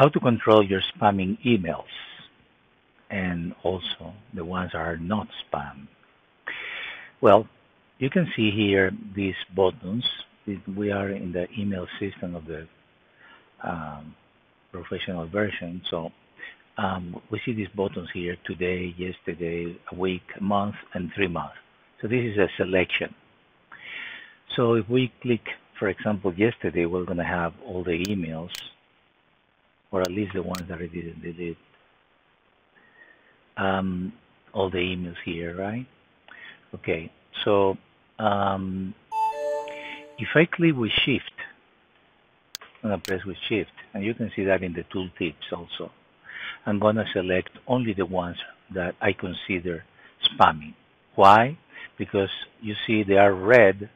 how to control your spamming emails and also the ones that are not spam. Well, you can see here these buttons. We are in the email system of the um, professional version. So we see these buttons here: today, yesterday, a week, a month, and 3 months. So this is a selection. So if we click, for example, yesterday, we're going to have all the emails, or at least the ones that I didn't delete, um, all the emails here, right? Okay, so um, if I click with Shift, I'm going to press with Shift, and you can see that in the tooltips also. I'm going to select only the ones that I consider spamming. Why? Because you see they are red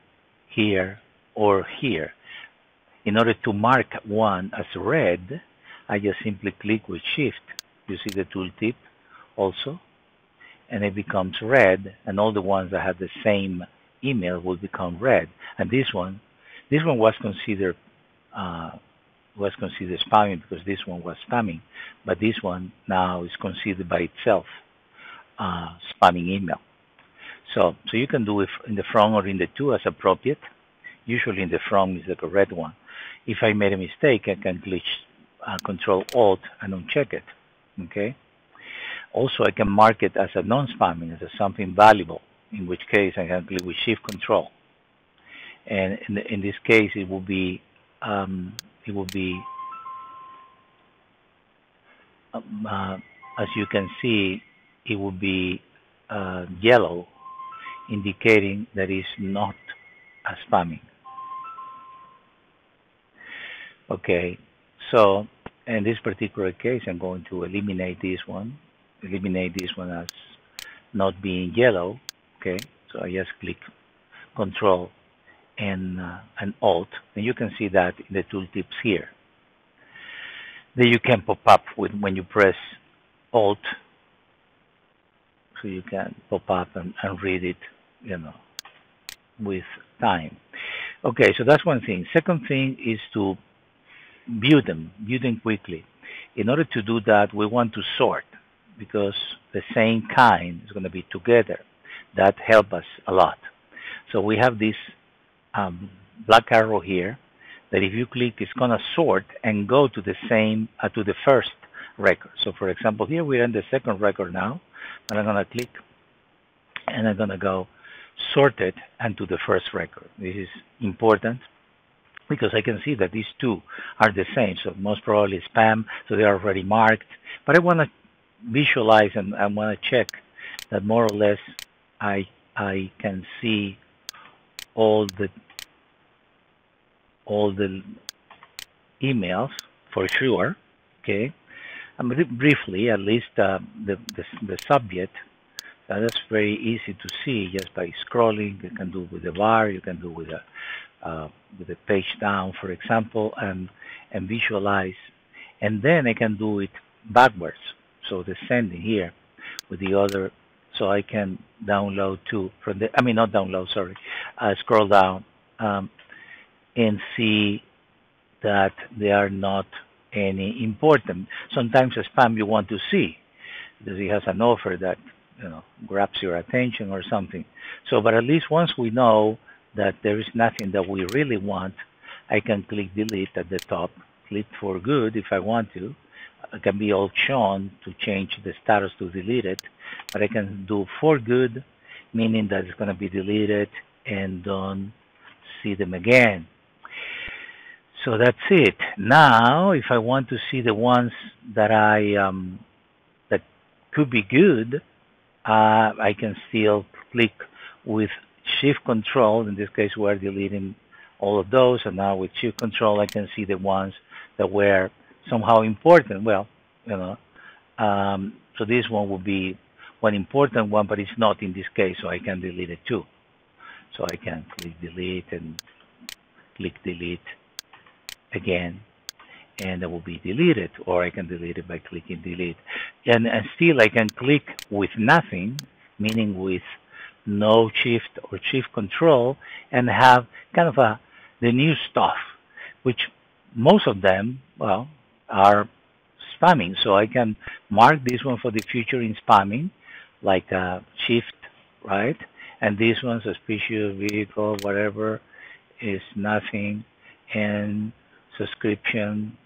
here or here. In order to mark one as red, I just simply click with Shift. You see the tooltip also, and it becomes red, and all the ones that have the same email will become red. And this one uh, was considered spamming because this one was spamming, but this one now is considered by itself spamming email. So you can do it in the from or in the to as appropriate. Usually in the from is the correct one. If I made a mistake, I can click Control Alt and uncheck it. Okay. Also, I can mark it as a non-spamming, as something valuable, in which case I can click with Shift Control. And in this case, it will be as you can see, it will be yellow, indicating that it's not a spamming. Okay, so in this particular case, I'm going to eliminate this one as not being yellow. Okay, so I just click Control and Alt, and you can see that in the tooltips here. Then you can pop up with when you press Alt, so you can pop up and read it, with time. Okay, so that's one thing. Second thing is to view them quickly. In order to do that, we want to sort because the same kind is going to be together. That helps us a lot. So we have this black arrow here that if you click, it's going to sort and go to the same, to the first record. So for example, here we're in the second record now, and I'm going to click and I'm going to go sorted and to the first record. This is important because I can see that these two are the same. So most probably spam, so they are already marked. But I want to visualize and I want to check that more or less I can see all the emails for sure. Okay, and briefly, at least the subject. That's very easy to see just by scrolling. You can do it with the bar. You can do it with the page down, for example, and visualize. And then I can do it backwards. So descending here with the other. So I can download too from the. I mean, not download. Sorry, scroll down and see that they are not any important. Sometimes a spam you want to see because it has an offer that grabs your attention or something. So, but at least once we know that there is nothing that we really want, I can click delete at the top, click for good if I want to. It can be all shown to change the status to delete it, but I can do for good, meaning that it's going to be deleted and don't see them again. So that's it. Now, if I want to see the ones that that could be good, I can still click with Shift Control. In this case, we're deleting all of those, and now with Shift Control, I can see the ones that were somehow important. Well, so this one will be one important one, but it's not in this case, so I can delete it too. So I can click delete and click delete again, and it will be deleted, or I can delete it by clicking delete. And still I can click with nothing, meaning with no shift or shift control, and have kind of the new stuff, which most of them, well, are spamming. So I can mark this one for the future in spamming, like shift, right? And this one, suspicious vehicle, whatever, is nothing. And subscription,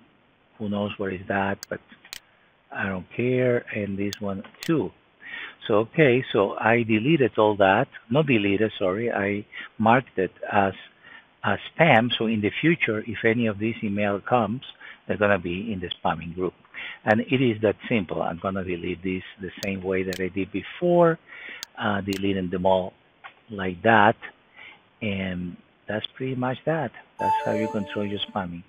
who knows what is that, but I don't care. And this one too. So okay, so I deleted all that. Not deleted, sorry. I marked it as spam. So in the future, if any of this email comes, they're gonna be in the spamming group. And it is that simple. I'm gonna delete this the same way that I did before, deleting them all like that. And that's pretty much that. That's how you control your spamming.